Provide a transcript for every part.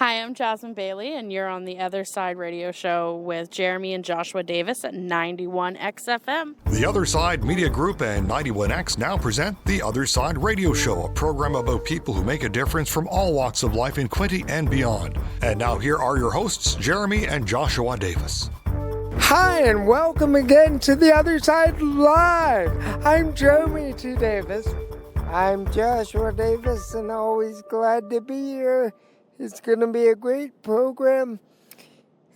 Hi, I'm Jasmine Bailey, and you're on the Other Side radio show with Jeremy and Joshua Davis at 91XFM. The Other Side Media Group and 91X now present The Other Side Radio Show, a program about people who make a difference from all walks of life in Quinte and beyond. And now here are your hosts, Jeremy and Joshua Davis. Hi, and welcome again to The Other Side Live. I'm Jeremy T. Davis. I'm Joshua Davis, and always glad to be here. It's going to be a great program.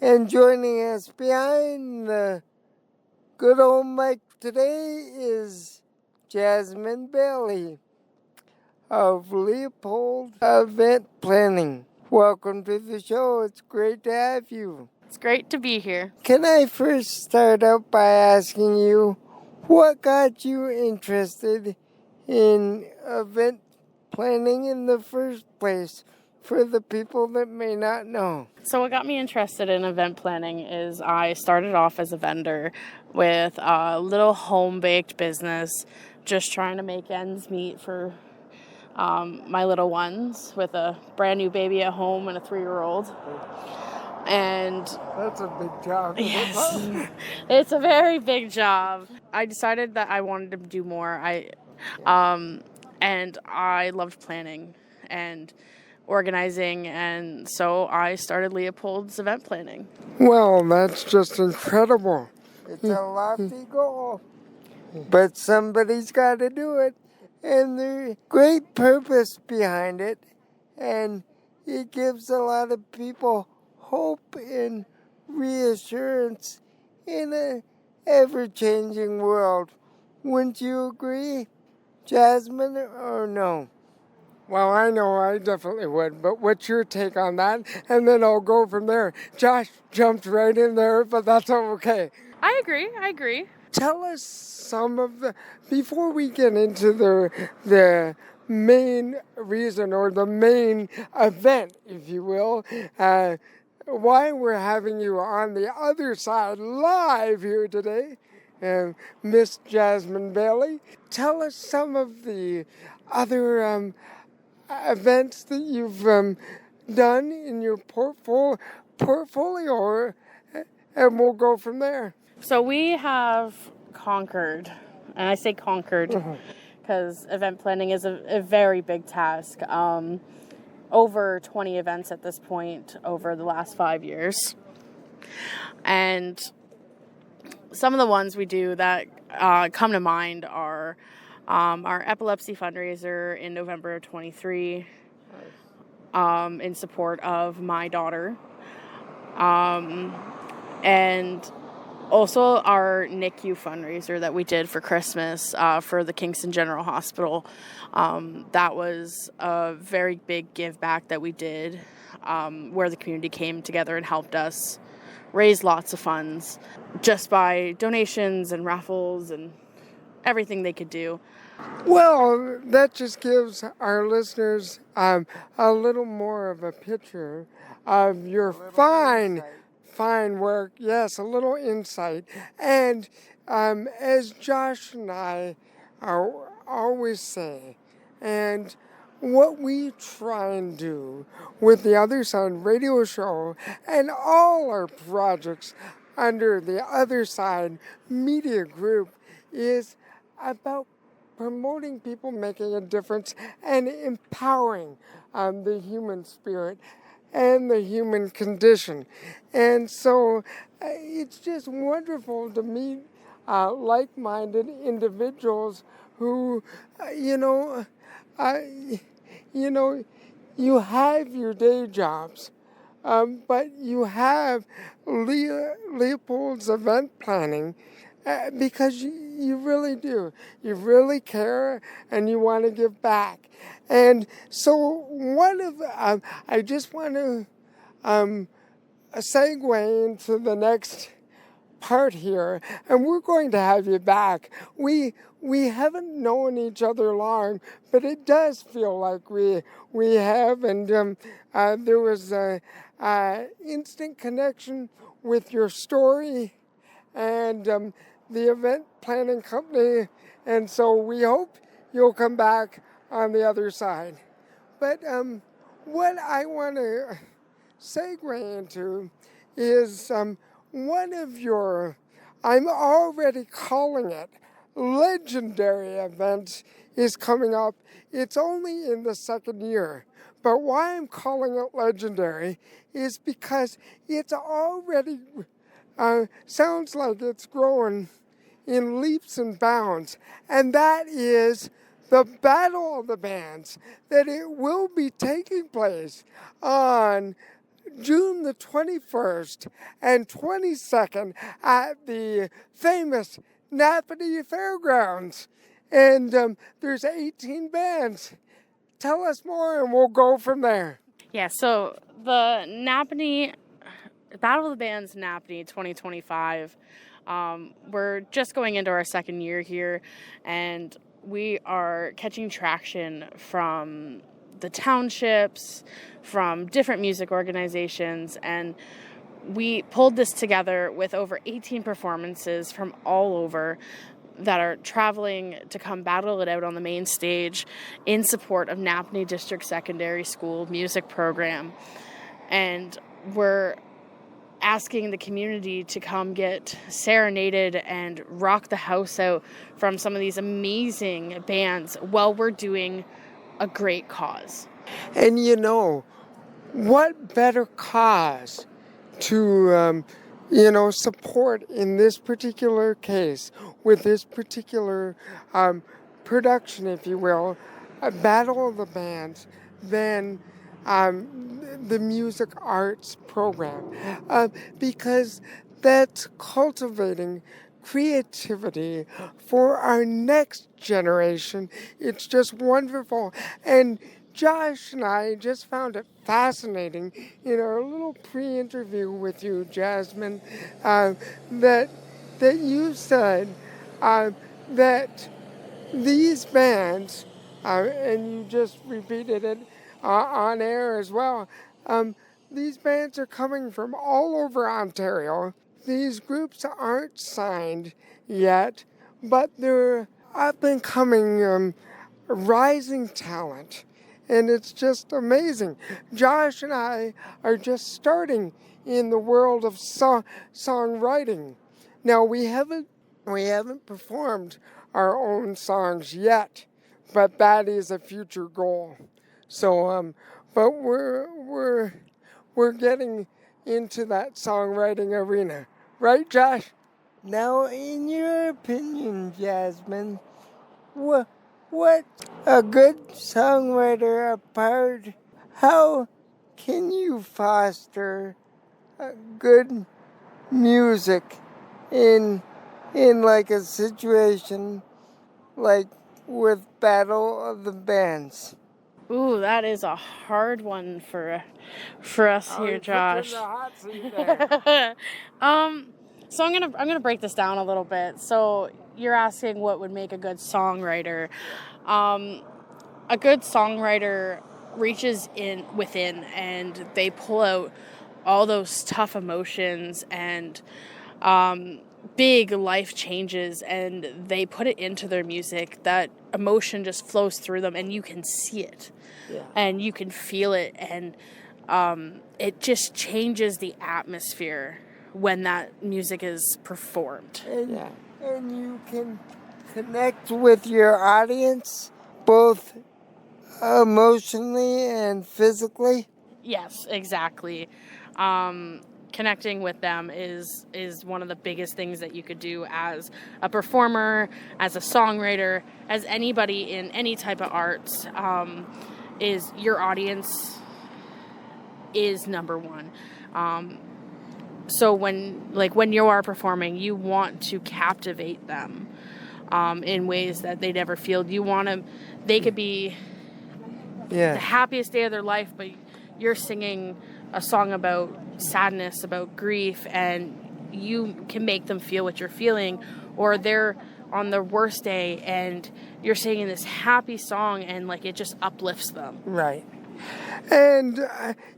And joining us behind the good old mic today is Jasmine Bailey of Leopold Event Planning. Welcome to the show. It's great to have you. It's great to be here. Can I first start out by asking you, what got you interested in event planning in the first place, for the people that may not know? So what got me interested in event planning is I started off as a vendor with a little home-baked business, just trying to make ends meet for my little ones, with a brand new baby at home and a 3-year-old. And that's a big job. Yes, it's a very big job. I decided that I wanted to do more. And I loved planning and organizing, and so I started Leopold's Event Planning. Well, that's just incredible. It's a lofty goal, but somebody's got to do it, and there's great purpose behind it, and it gives a lot of people hope and reassurance in an ever-changing world. Wouldn't you agree, Jasmine, or no? Well, I know I definitely would, but what's your take on that? And then I'll go from there. Josh jumped right in there, but that's okay. I agree. Tell us some of the, before we get into the main reason or the main event, if you will, why we're having you on the other side live here today, Miss Jasmine Bailey. Tell us some of the other events that you've done in your portfolio, and we'll go from there. So we have conquered, and I say conquered because event planning is a very big task. Over 20 events at this point over the last 5 years. And some of the ones we do that come to mind are our epilepsy fundraiser in November of 23 in support of my daughter. And also our NICU fundraiser that we did for Christmas for the Kingston General Hospital. That was a very big give back that we did, where the community came together and helped us raise lots of funds just by donations and raffles and everything they could do. Well, that just gives our listeners a little more of a picture of your fine work. Yes, a little insight. And as Josh and I always say, and what we try and do with the Other Side radio show and all our projects under the Other Side Media Group is about promoting people making a difference and empowering the human spirit and the human condition. And so it's just wonderful to meet like-minded individuals who, you have your day jobs, but you have Leopold's Event Planning because you really do. You really care and you want to give back. And so I just want to segue into the next part here, and we're going to have you back. We haven't known each other long, but it does feel like we have, and there was a instant connection with your story and the event planning company, and so we hope you'll come back on the other side. But what I want to segue into is one of your, I'm already calling it, legendary events is coming up. It's only in the second year. But why I'm calling it legendary is because it's already, sounds like it's growing in leaps and bounds. And that is the Battle of the Bands, that it will be taking place on June the 21st and 22nd at the famous Napanee Fairgrounds. And there's 18 bands. Tell us more and we'll go from there. Yeah, so the Napanee, Battle of the Bands Napanee 2025, we're just going into our second year here, and we are catching traction from the townships, from different music organizations, and we pulled this together with over 18 performances from all over that are traveling to come battle it out on the main stage in support of Napanee District Secondary School music program. And we're asking the community to come get serenaded and rock the house out from some of these amazing bands while we're doing a great cause. And you know, what better cause to, support in this particular case, with this particular production, if you will, a Battle of the Bands, than the music arts program. Because that's cultivating creativity for our next generation. It's just wonderful. And Josh and I just found it fascinating in our little pre-interview with you, Jasmine, that you said that these bands, and you just repeated it on air as well, these bands are coming from all over Ontario. These groups aren't signed yet, but they're up and coming rising talent. And it's just amazing. Josh and I are just starting in the world of songwriting. Now we haven't performed our own songs yet, but that is a future goal. So, but we're getting into that songwriting arena, right, Josh? Now, in your opinion, Jasmine, what a good songwriter apart? How can you foster good music in like a situation like with Battle of the Bands? Ooh, that is a hard one for us here, Josh. So I'm gonna break this down a little bit. So you're asking what would make a good songwriter. A good songwriter reaches within and they pull out all those tough emotions and big life changes, and they put it into their music. That emotion just flows through them, and you can see it, and you can feel it, and it just changes the atmosphere when that music is performed. And you can connect with your audience both emotionally and physically. Yes, exactly. Connecting with them is one of the biggest things that you could do as a performer, as a songwriter, as anybody in any type of arts. Is your audience is number one. So when you are performing, you want to captivate them in ways that they never feel. They could be the happiest day of their life, but you're singing a song about sadness, about grief, and you can make them feel what you're feeling. Or they're on their worst day and you're singing this happy song and like it just uplifts them. Right. And,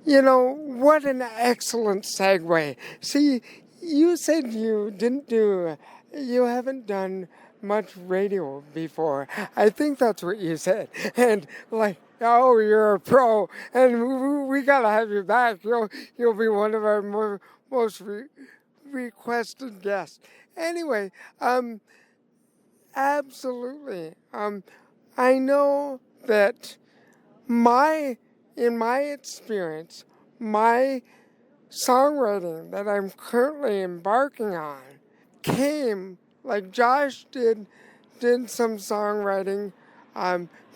what an excellent segue. See, you said you haven't done much radio before. I think that's what you said. And Oh, you're a pro, and we gotta have you back. You'll be one of our most requested guests. Anyway, absolutely. I know that in my experience, my songwriting that I'm currently embarking on came like Josh did some songwriting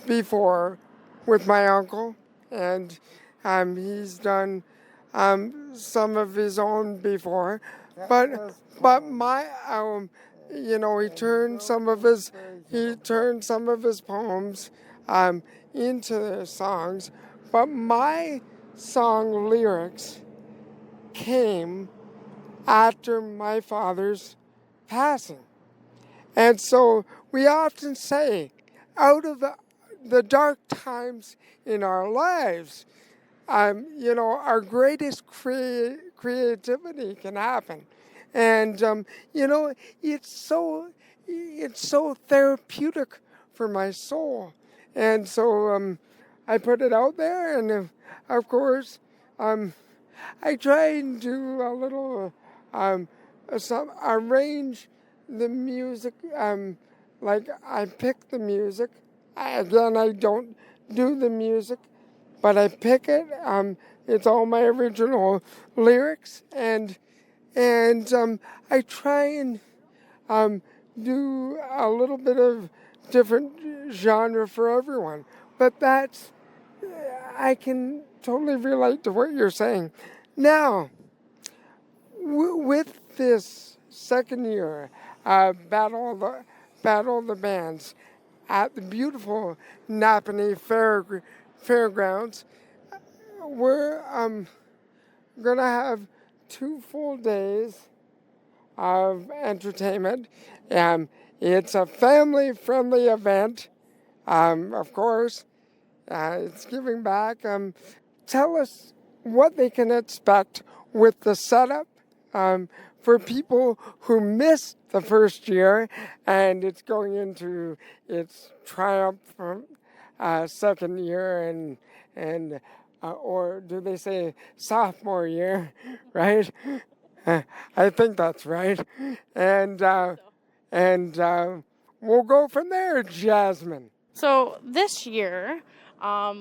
before with my uncle, and he's done some of his own before, but my he turned some of his poems into their songs, but my song lyrics came after my father's passing. And so we often say, out of the dark times in our lives, our greatest creativity can happen. And, it's so therapeutic for my soul. And so I put it out there, and of course, I try and do a little, arrange the music, like I pick the music. I don't do the music, but I pick it. It's all my original lyrics, and I try and do a little bit of different genre for everyone. But I can totally relate to what you're saying. Now, with this second year, Battle of the Bands at the beautiful Napanee Fairgrounds, we're going to have 2 full days of entertainment. It's a family-friendly event, of course. It's giving back. Tell us what they can expect with the setup for people who missed the first year, and it's going into its triumphant second year, and or do they say sophomore year, right? I think that's right, and we'll go from there, Jasmine. So this year,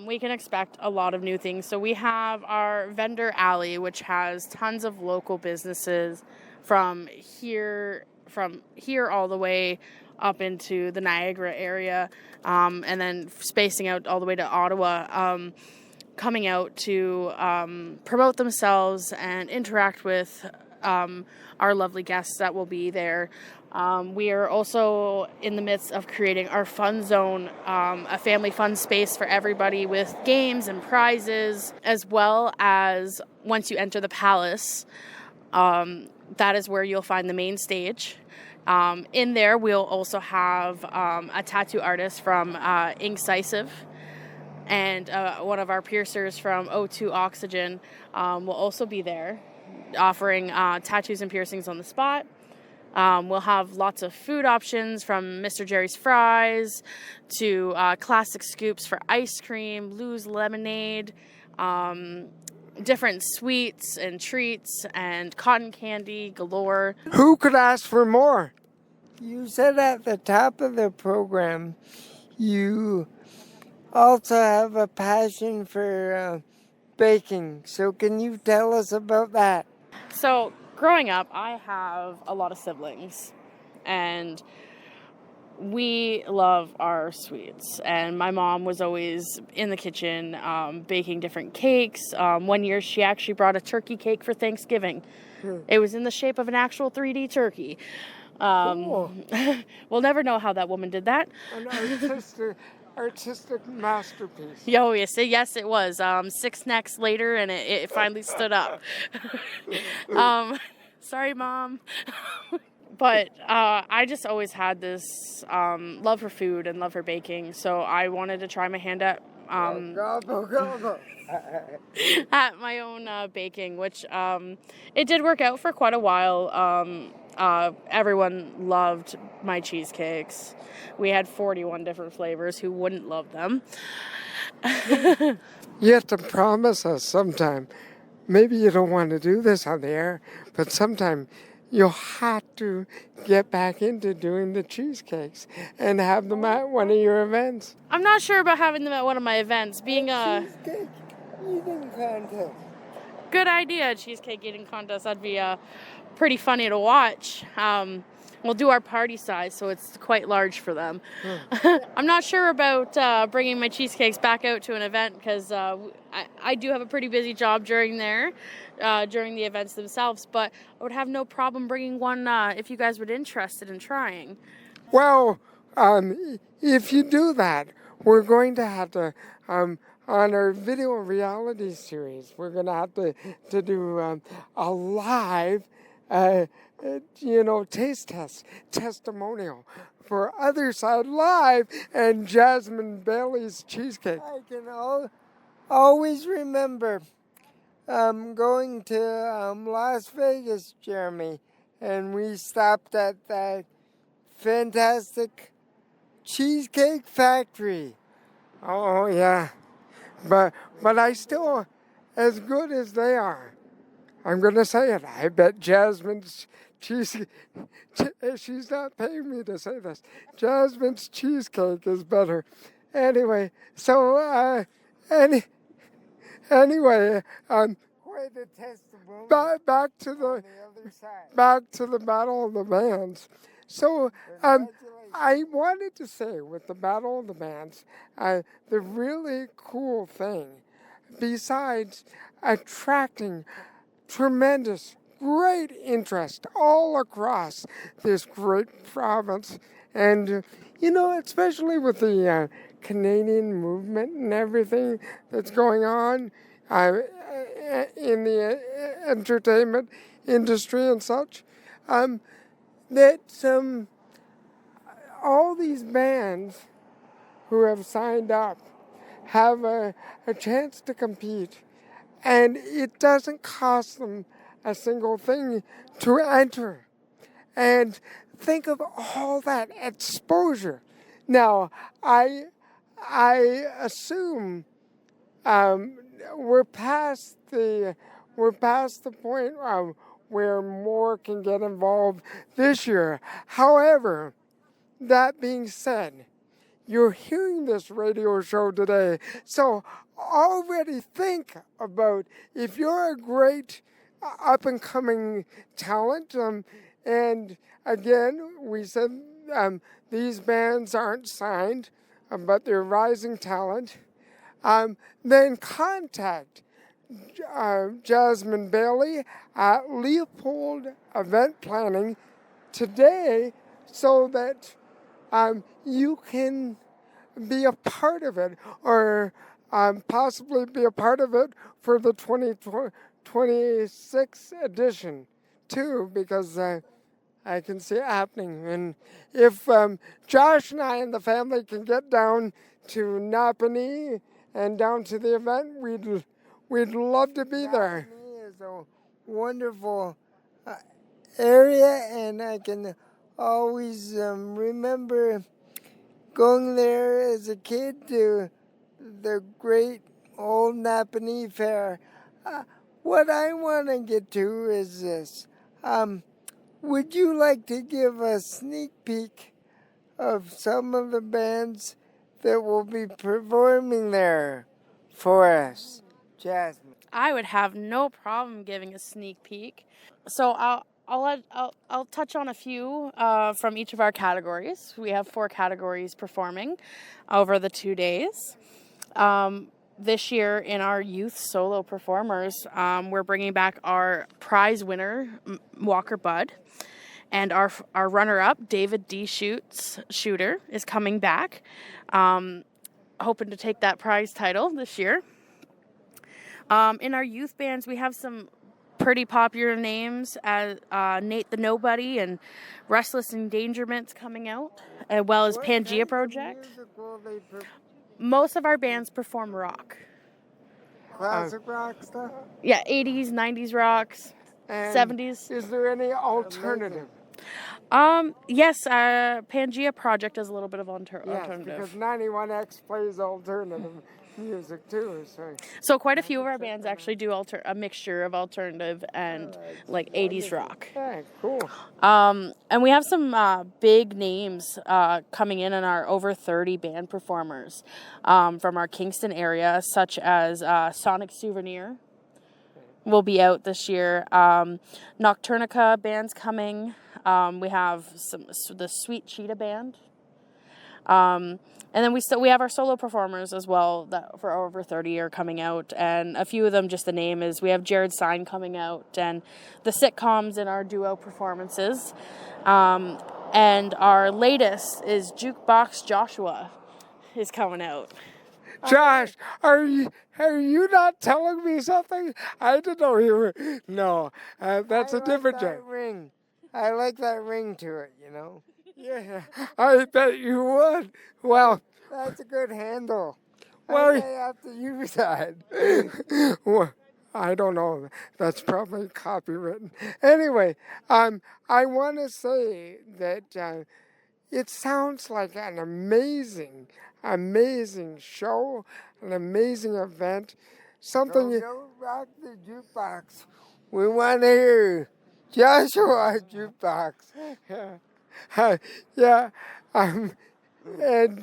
we can expect a lot of new things. So we have our vendor alley, which has tons of local businesses from here all the way up into the Niagara area, and then spacing out all the way to Ottawa, coming out to promote themselves and interact with our lovely guests that will be there. We are also in the midst of creating our fun zone, a family fun space for everybody with games and prizes, as well as once you enter the palace, that is where you'll find the main stage. In there, we'll also have a tattoo artist from Incisive, and one of our piercers from O2 Oxygen will also be there, offering tattoos and piercings on the spot. We'll have lots of food options, from Mr. Jerry's fries to classic scoops for ice cream, Lou's lemonade, different sweets and treats, and cotton candy galore. Who could ask for more? You said at the top of the program you also have a passion for baking. So can you tell us about that? So growing up, I have a lot of siblings, and we love our sweets. And my mom was always in the kitchen baking different cakes. One year she actually brought a turkey cake for Thanksgiving. It was in the shape of an actual 3D turkey. Cool. We'll never know how that woman did that. An artistic masterpiece. Oh, yes, it was. 6 necks later, and it finally stood up. Sorry, Mom. But I just always had this love for food and love for baking, so I wanted to try my hand at at my own baking, which it did work out for quite a while. Everyone loved my cheesecakes. We had 41 different flavors. Who wouldn't love them? You have to promise us sometime. Maybe you don't want to do this on the air, but sometime you'll have to get back into doing the cheesecakes and have them at one of your events. I'm not sure about having them at one of my events. Being a cheesecake eating contest. good idea, cheesecake eating contest. That'd be pretty funny to watch. We'll do our party size, so it's quite large for them. I'm not sure about bringing my cheesecakes back out to an event because I do have a pretty busy job during the events themselves, but I would have no problem bringing one if you guys were interested in trying. Well, if you do that, we're going to have to, on our video reality series, we're going to have to do a live taste test, testimonial for Other Side Live and Jasmine Bailey's cheesecake. I can always remember going to Las Vegas, Jeremy, and we stopped at that fantastic cheesecake factory. Oh, yeah. But I still, as good as they are, I'm going to say it. I bet Jasmine's cheesecake, she's not paying me to say this, Jasmine's cheesecake is better. Anyway, so, anyway, Quite a testimony. back to the other side. back to the Battle of the Bands. So, I wanted to say with the Battle of the Bands, the really cool thing, besides attracting tremendous, great interest all across this great province, and especially with the Canadian movement and everything that's going on in the entertainment industry and such, that all these bands who have signed up have a chance to compete, and it doesn't cost them a single thing to enter. And think of all that exposure. Now, I assume we're past the point where more can get involved this year. However, that being said, you're hearing this radio show today, so already think about if you're a great up-and-coming talent, and again, we said these bands aren't signed, but they're rising talent, then contact Jasmine Bailey at Leopold Event Planning today so that you can be a part of it, or possibly be a part of it for the 2026 edition too, because I can see it happening. And if Josh and I and the family can get down to Napanee and down to the event, we'd love to be there. Napanee is a wonderful area, and I can always remember going there as a kid to the great old Napanee Fair. What I want to get to is this. Would you like to give a sneak peek of some of the bands that will be performing there for us, Jasmine? I would have no problem giving a sneak peek. So I'll touch on a few from each of our categories. We have 4 categories performing over the 2 days. This year in our youth solo performers, we're bringing back our prize winner, Walker Budd, and our runner-up, David D. Shooter, is coming back, hoping to take that prize title this year. In our youth bands, we have some pretty popular names as Nate the Nobody and Restless Endangerment's coming out, as well as Pangea Project. Most of our bands perform rock. Classic rock stuff? Yeah, 80s, 90s rocks, And 70s. Is there any alternative? Yes, Pangea Project is a little bit of Yes, alternative. because 91X plays alternative music too. So quite a few of our bands actually do a mixture of alternative and like 80s rock. Yeah, cool. And we have some big names coming in our over 30 band performers from our Kingston area, such as Sonic Souvenir will be out this year. Nocturnica band's coming. We have the Sweet Cheetah band. And then we have our solo performers as well that for over 30 are coming out, and a few of them, just the name is, we have Jared Sign coming out, and the sitcoms in our duo performances. And our latest is Jukebox Joshua is coming out. Josh, are you not telling me something? I didn't know you were. No, that's a different joke. Ring. I like that ring to it, Yeah, I bet you would. Well, That's a good handle. Well, I may have to use that. well, I don't know. That's probably copywritten. Anyway, I want to say that it sounds like an amazing show, an amazing event. Something. Don't rock the jukebox. We want to hear Joshua's jukebox. Yeah. And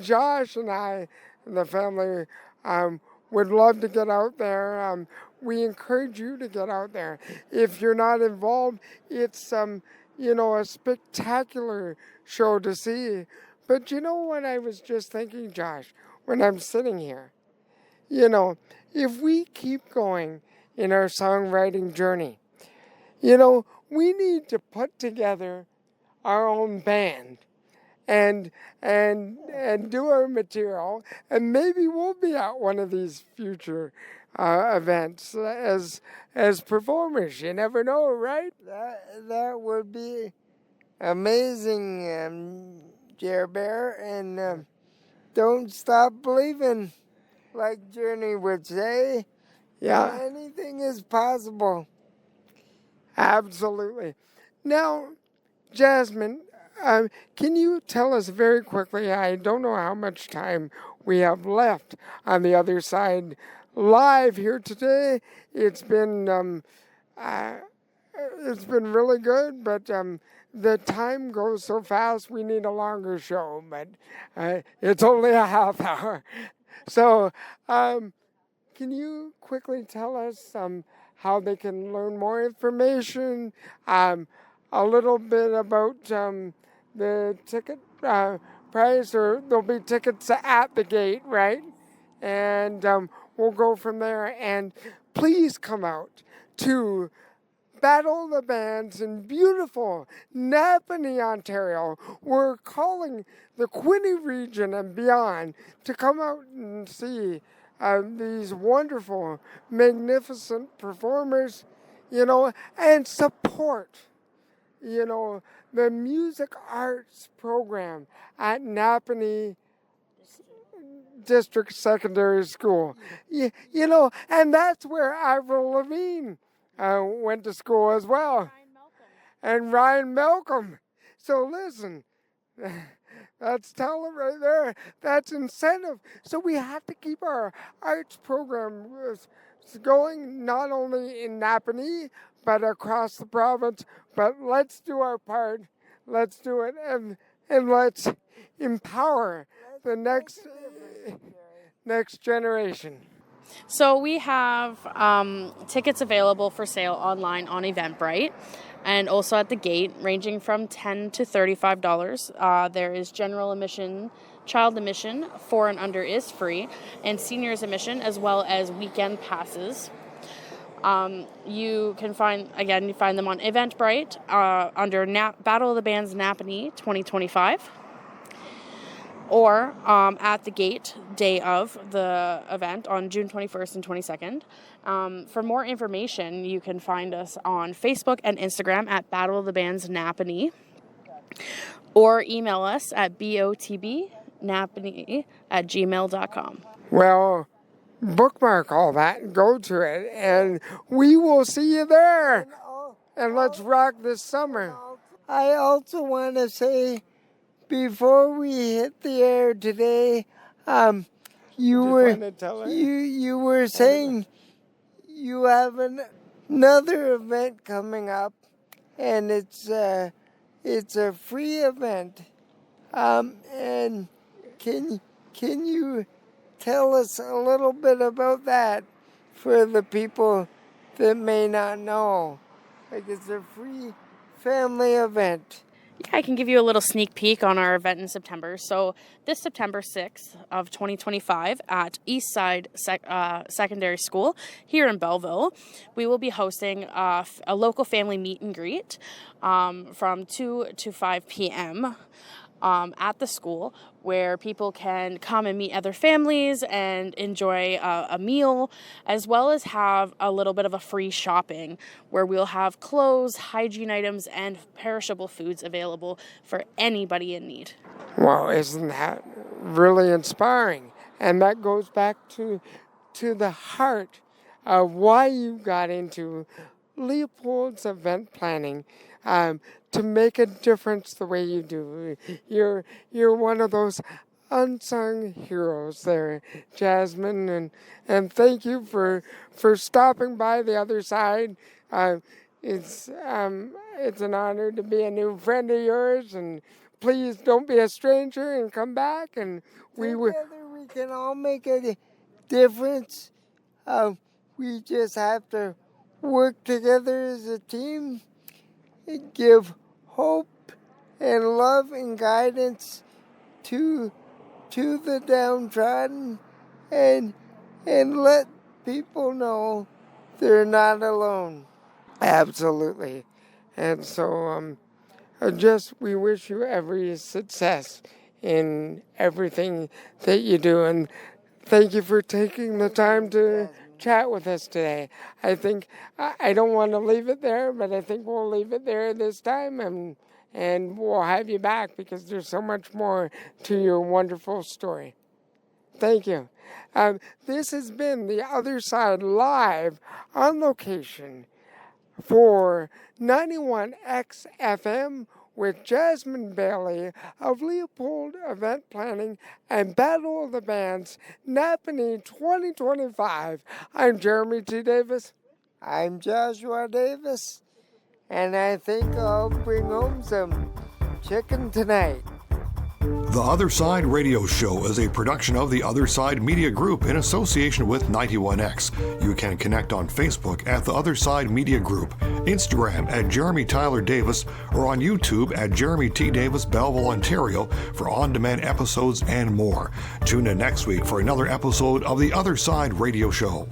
Josh and I and the family would love to get out there. We encourage you to get out there. If you're not involved, it's a spectacular show to see. But you know what I was just thinking, Josh, when I'm sitting here? If we keep going in our songwriting journey, we need to put together our own band and do our material, and maybe we'll be at one of these future events as performers. You never know, right? That would be amazing, Jer Bear, and don't stop believing, like Journey would say. Yeah, Anything is possible. absolutely. Now, Jasmine, can you tell us very quickly, I don't know how much time we have left on the other side live here today. It's been really good, but the time goes so fast we need a longer show, but it's only a half hour. So can you quickly tell us how they can learn more information, a little bit about the ticket price, or there'll be tickets at the gate, right? And we'll go from there. And please come out to Battle of the Bands in beautiful Napanee, Ontario. We're calling the Quinte region and beyond to come out and see these wonderful, magnificent performers, and support, the music arts program at Napanee District Secondary School. And that's where Avril Lavigne went to school as well. And Ryan Malcolm. So listen, that's talent right there. That's incentive. So we have to keep our arts program going, not only in Napanee, but across the province. But let's do our part. Let's do it, and let's empower the next generation. So we have tickets available for sale online on Eventbrite and also at the gate, ranging from $10 to $35. There is general admission, child admission, 4 and under is free, and seniors admission, as well as weekend passes. You find them on Eventbrite under Battle of the Bands Napanee 2025. Or at the gate day of the event on June 21st and 22nd. For more information, you can find us on Facebook and Instagram at Battle of the Bands Napanee, or email us at botbnapanee@gmail.com. Well, bookmark all that and go to it, and we will see you there. And let's rock this summer. I also want to say, before we hit the air today, you Just were wanted to tell her. you were saying you have another event coming up, and it's a free event. And can you tell us a little bit about that for the people that may not know? Like, it's a free family event. Yeah, I can give you a little sneak peek on our event in September. So this September 6th of 2025 at Eastside Secondary School here in Belleville, we will be hosting a local family meet and greet from 2 to 5 p.m. At the school, where people can come and meet other families and enjoy a meal, as well as have a little bit of a free shopping where we'll have clothes, hygiene items, and perishable foods available for anybody in need. Well, isn't that really inspiring? And that goes back to the heart of why you got into Leopold's event planning, to make a difference the way you do. You're one of those unsung heroes there, Jasmine, and thank you for stopping by the other side. It's an honor to be a new friend of yours, and please don't be a stranger and come back, and Together we can all make a difference. We just have to work together as a team and give hope and love and guidance to the downtrodden, and let people know they're not alone. Absolutely. And so we wish you every success in everything that you do, and thank you for taking the time to chat with us today. I think I don't want to leave it there, but I think we'll leave it there this time, and we'll have you back because there's so much more to your wonderful story. Thank you. This has been The Other Side live on location for 91X FM with Jasmine Bailey of Leopold Event Planning and Battle of the Bands, Napanee 2025. I'm Jeremy T. Davis. I'm Joshua Davis, and I think I'll bring home some chicken tonight. The Other Side Radio Show is a production of the Other Side Media Group in association with 91X. You can connect on Facebook at The Other Side Media Group, Instagram at Jeremy Tyler Davis, or on YouTube at Jeremy T. Davis, Belleville, Ontario for on-demand episodes and more. Tune in next week for another episode of The Other Side Radio Show.